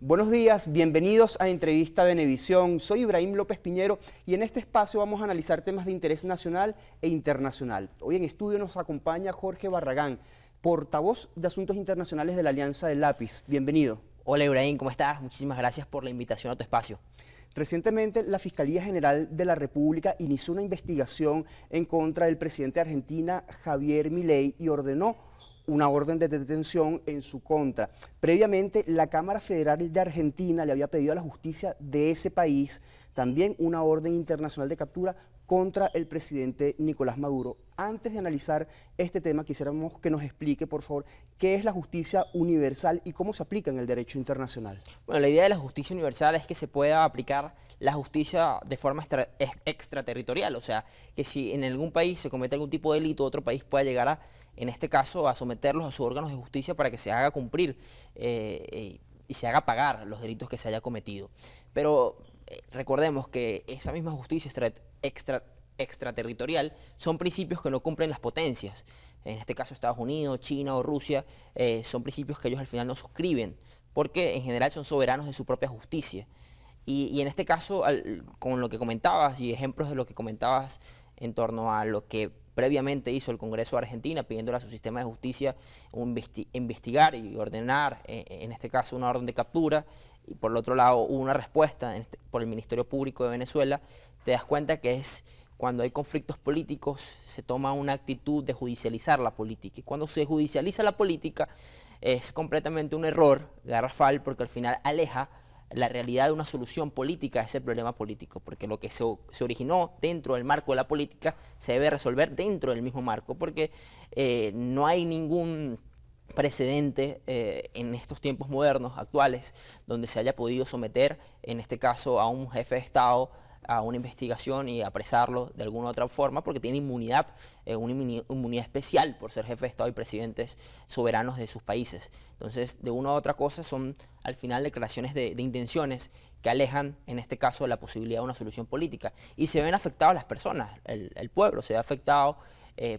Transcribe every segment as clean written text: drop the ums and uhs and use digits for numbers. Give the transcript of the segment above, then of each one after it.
Buenos días, bienvenidos a Entrevista Venevisión. Soy Ibrahim López Piñero y en este espacio vamos a analizar temas de interés nacional e internacional. Hoy en estudio nos acompaña Jorge Barragán, portavoz de Asuntos Internacionales de la Alianza del Lápiz. Bienvenido. Hola Ibrahim, ¿cómo estás? Muchísimas gracias por la invitación a tu espacio. Recientemente, la Fiscalía General de la República inició una investigación en contra del presidente de Argentina, Javier Milei, y ordenó una orden de detención en su contra. Previamente, la Cámara Federal de Argentina le había pedido a la justicia de ese país también una orden internacional de captura contra el presidente Nicolás Maduro. Antes de analizar este tema, quisiéramos que nos explique, por favor, qué es la justicia universal y cómo se aplica en el derecho internacional. Bueno, la idea de la justicia universal es que se pueda aplicar la justicia de forma extraterritorial, o sea, que si en algún país se comete algún tipo de delito, otro país pueda llegar a, en este caso, a someterlos a sus órganos de justicia para que se haga cumplir y se haga pagar los delitos que se haya cometido. Pero recordemos que esa misma justicia extraterritorial son principios que no cumplen las potencias. En este caso Estados Unidos, China o Rusia son principios que ellos al final no suscriben porque en general son soberanos de su propia justicia. Y en este caso, con lo que comentabas y ejemplos de lo que comentabas en torno a lo que previamente hizo el Congreso de Argentina, pidiéndole a su sistema de justicia investigar y ordenar, en este caso, una orden de captura, y por el otro lado hubo una respuesta por el Ministerio Público de Venezuela, te das cuenta que es cuando hay conflictos políticos se toma una actitud de judicializar la política. Y cuando se judicializa la política es completamente un error garrafal porque al final aleja la realidad de una solución política a ese problema político, porque lo que se originó dentro del marco de la política se debe resolver dentro del mismo marco, porque no hay ningún precedente en estos tiempos modernos, actuales, donde se haya podido someter, en este caso, a un jefe de Estado a una investigación y apresarlo de alguna u otra forma, porque tiene inmunidad, una inmunidad especial por ser jefe de Estado y presidentes soberanos de sus países. Entonces, de una u otra cosa son al final declaraciones de intenciones que alejan, en este caso, la posibilidad de una solución política. Y se ven afectadas las personas, el pueblo se ve afectado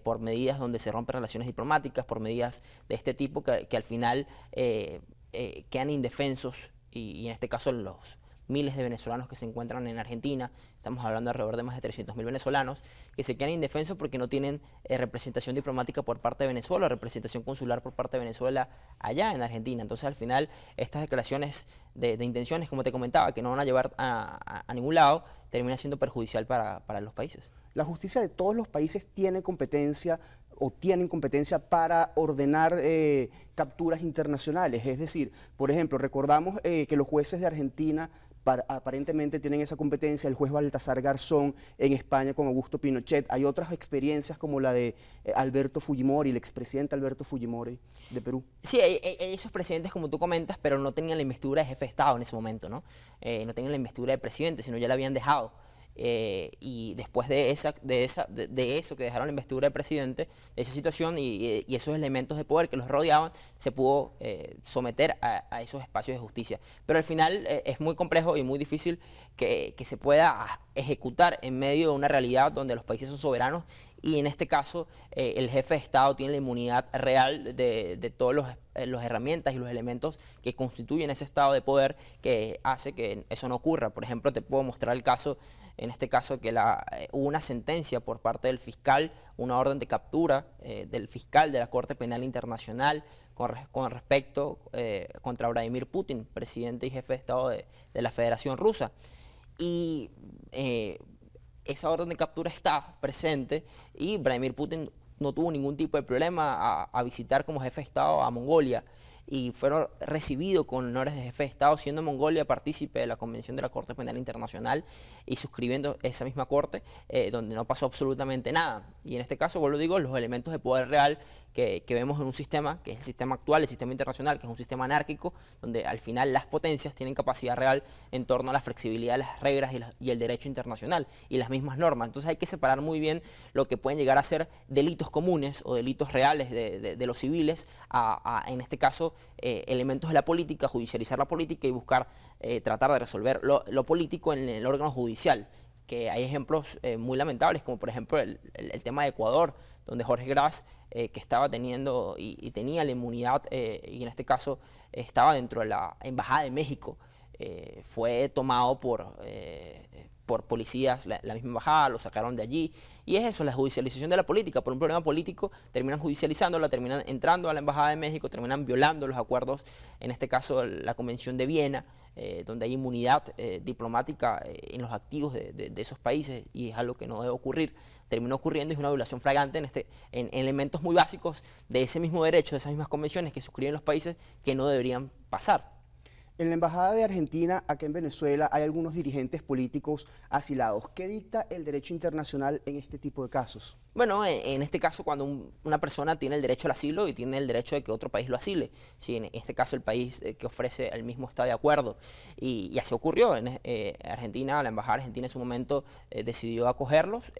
por medidas donde se rompen relaciones diplomáticas, por medidas de este tipo que al final quedan indefensos y en este caso los miles de venezolanos que se encuentran en Argentina, estamos hablando alrededor de más de 300.000 venezolanos, que se quedan indefensos porque no tienen representación diplomática por parte de Venezuela, representación consular por parte de Venezuela allá en Argentina. Entonces al final estas declaraciones de intenciones, como te comentaba, que no van a llevar a ningún lado, termina siendo perjudicial para los países. La justicia de todos los países tiene competencia o tienen competencia para ordenar capturas internacionales. Es decir, por ejemplo, recordamos que los jueces de Argentina aparentemente tienen esa competencia, el juez Baltasar Garzón en España con Augusto Pinochet. Hay otras experiencias como la de Alberto Fujimori, el expresidente Alberto Fujimori de Perú. Sí, hay esos presidentes como tú comentas, pero no tenían la investidura de jefe de Estado en ese momento, ¿no? No tenían la investidura de presidente, sino ya la habían dejado. Y después de eso que dejaron la investidura del presidente, de esa situación y esos elementos de poder que los rodeaban, se pudo someter a esos espacios de justicia. Pero al final es muy complejo y muy difícil que se pueda ejecutar en medio de una realidad donde los países son soberanos y en este caso el jefe de Estado tiene la inmunidad real de todos las herramientas y los elementos que constituyen ese estado de poder que hace que eso no ocurra. Por ejemplo, te puedo mostrar el caso, en este caso, que hubo una sentencia por parte del fiscal, una orden de captura del fiscal de la Corte Penal Internacional con respecto contra Vladimir Putin, presidente y jefe de Estado de la Federación Rusa. Y esa orden de captura está presente y Vladimir Putin no tuvo ningún tipo de problema a visitar como jefe de Estado a Mongolia y fueron recibidos con honores de jefe de Estado, siendo Mongolia partícipe de la Convención de la Corte Penal Internacional y suscribiendo esa misma corte, donde no pasó absolutamente nada. Y en este caso, vuelvo a digo, los elementos de poder real que vemos en un sistema, que es el sistema actual, el sistema internacional, que es un sistema anárquico, donde al final las potencias tienen capacidad real en torno a la flexibilidad de las reglas y el derecho internacional y las mismas normas. Entonces hay que separar muy bien lo que pueden llegar a ser delitos comunes o delitos reales de los civiles en este caso, elementos de la política, judicializar la política y buscar tratar de resolver lo político en el órgano judicial. que hay ejemplos muy lamentables, como por ejemplo el tema de Ecuador, donde Jorge Gras, que estaba teniendo y tenía la inmunidad, y en este caso estaba dentro de la Embajada de México, fue tomado por policías, la misma embajada, lo sacaron de allí. Y es eso, la judicialización de la política. Por un problema político terminan judicializándola, terminan entrando a la Embajada de México, terminan violando los acuerdos, en este caso la Convención de Viena, donde hay inmunidad diplomática en los activos de esos países, y es algo que no debe ocurrir. Terminó ocurriendo, es una violación flagrante en elementos muy básicos de ese mismo derecho, de esas mismas convenciones que suscriben los países, que no deberían pasar. En la Embajada de Argentina, acá en Venezuela, hay algunos dirigentes políticos asilados. ¿Qué dicta el derecho internacional en este tipo de casos? Bueno, en este caso, cuando una persona tiene el derecho al asilo y tiene el derecho de que otro país lo asile, si en este caso el país que ofrece el mismo está de acuerdo, y así ocurrió. En Argentina, la Embajada Argentina en su momento decidió acogerlos,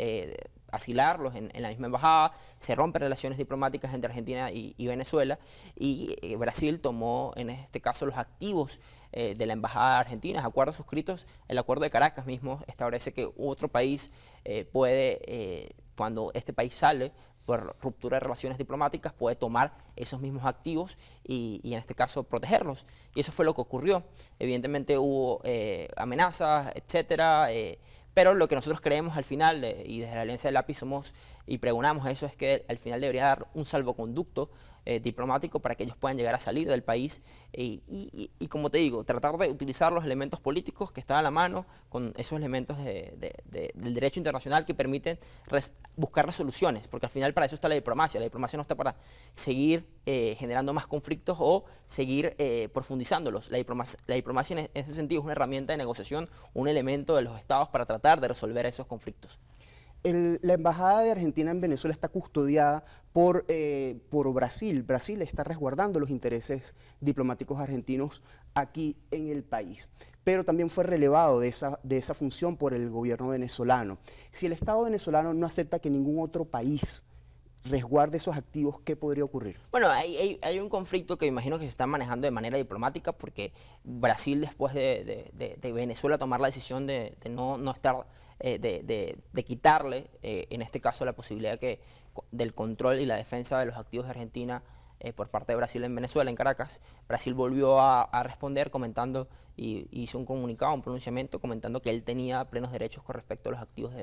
asilarlos en la misma embajada. Se rompen relaciones diplomáticas entre Argentina y Venezuela, y Brasil tomó en este caso los activos de la embajada argentina, acuerdos suscritos. El acuerdo de Caracas mismo establece que otro país puede, cuando este país sale por ruptura de relaciones diplomáticas, puede tomar esos mismos activos y en este caso protegerlos. Y eso fue lo que ocurrió. Evidentemente hubo amenazas, etcétera, pero lo que nosotros creemos al final, y desde la Alianza del Lápiz somos y pregonamos eso, es que al final debería dar un salvoconducto diplomático para que ellos puedan llegar a salir del país, y como te digo, tratar de utilizar los elementos políticos que están a la mano con esos elementos del derecho internacional que permiten buscar resoluciones, porque al final para eso está la diplomacia. La diplomacia no está para seguir generando más conflictos o seguir profundizándolos. La diplomacia en ese sentido es una herramienta de negociación, un elemento de los estados para tratar de resolver esos conflictos. La Embajada de Argentina en Venezuela está custodiada por Brasil. Brasil está resguardando los intereses diplomáticos argentinos aquí en el país, pero también fue relevado de esa función por el gobierno venezolano. Si el Estado venezolano no acepta que ningún otro país resguarde esos activos, ¿qué podría ocurrir? Bueno, hay un conflicto que imagino que se está manejando de manera diplomática, porque Brasil, después de Venezuela tomar la decisión de no estar, de quitarle, en este caso, la posibilidad del control y la defensa de los activos de Argentina por parte de Brasil en Venezuela, en Caracas, Brasil volvió a responder comentando, y hizo un comunicado, un pronunciamiento comentando que él tenía plenos derechos con respecto a los activos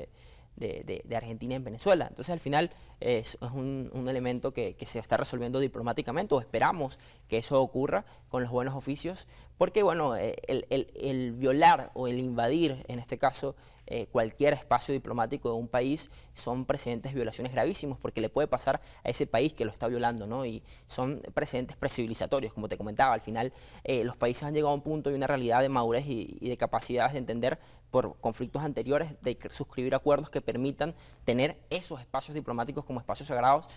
de Argentina en Venezuela. Entonces, al final es un elemento que se está resolviendo diplomáticamente, o esperamos que eso ocurra con los buenos oficios, porque bueno, el violar o el invadir, en este caso, cualquier espacio diplomático de un país son precedentes de violaciones gravísimos, porque le puede pasar a ese país que lo está violando, ¿no? Y son precedentes precivilizatorios, como te comentaba. Al final, los países han llegado a un punto y una realidad de madurez y de capacidades de entender por conflictos anteriores, de suscribir acuerdos que permitan tener esos espacios diplomáticos como espacios sagrados,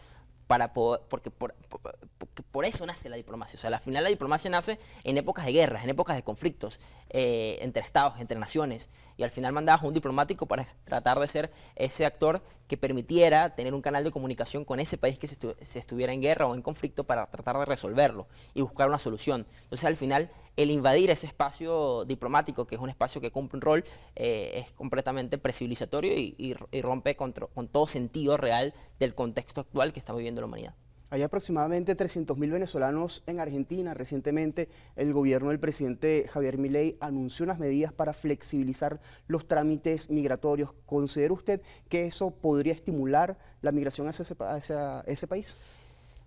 para poder, porque por eso nace la diplomacia. O sea, al final la diplomacia nace en épocas de guerras, en épocas de conflictos entre estados, entre naciones, y al final mandabas a un diplomático para tratar de ser ese actor que permitiera tener un canal de comunicación con ese país que se estuviera en guerra o en conflicto, para tratar de resolverlo y buscar una solución. Entonces, al final, el invadir ese espacio diplomático, que es un espacio que cumple un rol, es completamente precivilizatorio y rompe con todo sentido real del contexto actual que está viviendo la humanidad. Hay aproximadamente 300.000 venezolanos en Argentina. Recientemente el gobierno del presidente Javier Milei anunció unas medidas para flexibilizar los trámites migratorios. ¿Considera usted que eso podría estimular la migración hacia ese país?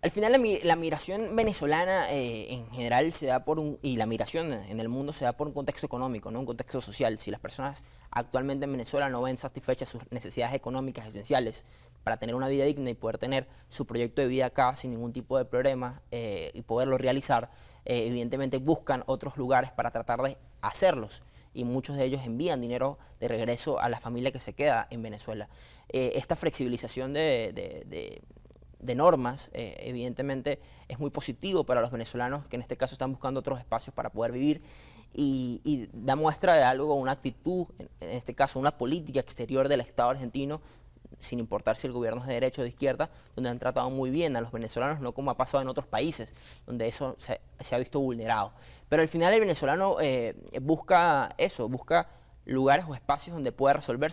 Al final la migración venezolana en general se da y la migración en el mundo se da por un contexto económico, no un contexto social. Si las personas actualmente en Venezuela no ven satisfechas sus necesidades económicas esenciales para tener una vida digna y poder tener su proyecto de vida acá sin ningún tipo de problema y poderlo realizar, evidentemente buscan otros lugares para tratar de hacerlos, y muchos de ellos envían dinero de regreso a la familia que se queda en Venezuela. Esta flexibilización de normas, evidentemente es muy positivo para los venezolanos, que en este caso están buscando otros espacios para poder vivir, y da muestra de algo, una actitud, en este caso una política exterior del Estado argentino, sin importar si el gobierno es de derecha o de izquierda, donde han tratado muy bien a los venezolanos, no como ha pasado en otros países, donde eso se ha visto vulnerado. Pero al final el venezolano busca eso, busca lugares o espacios donde pueda resolver,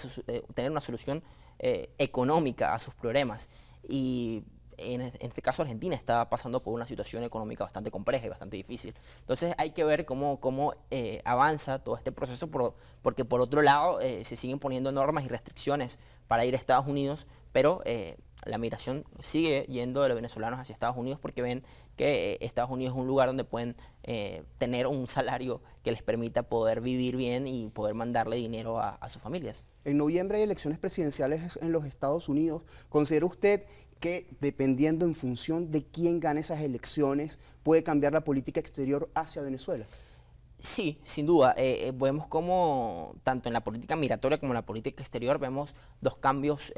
tener una solución económica a sus problemas. Y en este caso Argentina está pasando por una situación económica bastante compleja y bastante difícil. Entonces hay que ver cómo avanza todo este proceso, porque por otro lado se siguen poniendo normas y restricciones para ir a Estados Unidos, pero la migración sigue yendo de los venezolanos hacia Estados Unidos porque ven que Estados Unidos es un lugar donde pueden tener un salario que les permita poder vivir bien y poder mandarle dinero a sus familias. En noviembre hay elecciones presidenciales en los Estados Unidos. ¿Considera usted que dependiendo en función de quién gane esas elecciones puede cambiar la política exterior hacia Venezuela? Sí, sin duda. Vemos como tanto en la política migratoria como en la política exterior vemos dos cambios,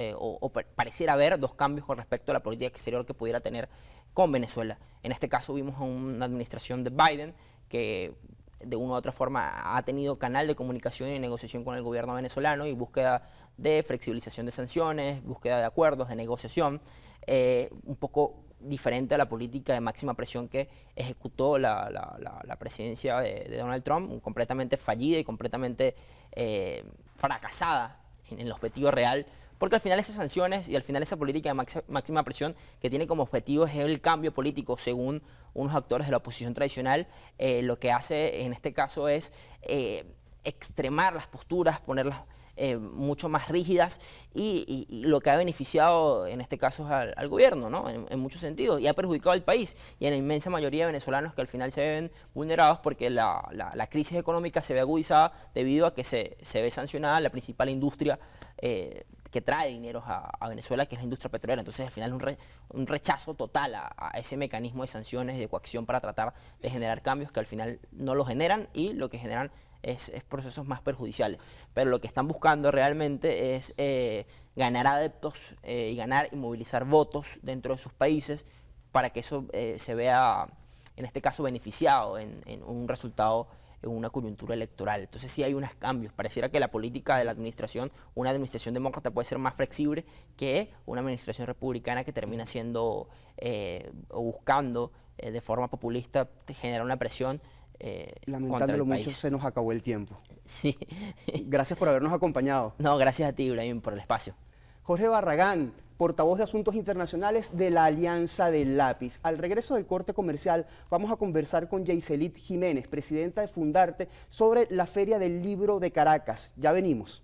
pareciera haber dos cambios con respecto a la política exterior que pudiera tener con Venezuela. En este caso vimos a una administración de Biden que de una u otra forma ha tenido canal de comunicación y negociación con el gobierno venezolano y búsqueda de flexibilización de sanciones, búsqueda de acuerdos, de negociación, un poco diferente a la política de máxima presión que ejecutó la presidencia de Donald Trump, completamente fallida y completamente fracasada en el objetivo real, porque al final esas sanciones y al final esa política de máxima presión que tiene como objetivo es el cambio político según unos actores de la oposición tradicional, lo que hace en este caso es extremar las posturas, ponerlas mucho más rígidas y lo que ha beneficiado en este caso es al gobierno, ¿no? En muchos sentidos, y ha perjudicado al país y a la inmensa mayoría de venezolanos que al final se ven vulnerados porque la crisis económica se ve agudizada debido a que se ve sancionada la principal industria que trae dinero a Venezuela, que es la industria petrolera. Entonces al final un rechazo total a ese mecanismo de sanciones y de coacción para tratar de generar cambios que al final no lo generan y lo que generan es procesos más perjudiciales. Pero lo que están buscando realmente es ganar adeptos y ganar y movilizar votos dentro de sus países para que eso se vea, en este caso, beneficiado en un resultado, en una coyuntura electoral. Entonces sí hay unos cambios. Pareciera que la política de la administración, una administración demócrata puede ser más flexible que una administración republicana que termina siendo o buscando de forma populista generar una presión Lamentándolo mucho, se nos acabó el tiempo. Sí. Gracias por habernos acompañado. No, gracias a ti, Ibrahim, por el espacio. Jorge Barragán, portavoz de Asuntos Internacionales de la Alianza del Lápiz. Al regreso del corte comercial vamos a conversar con Yaiselit Jiménez, presidenta de Fundarte, sobre la Feria del Libro de Caracas. Ya venimos.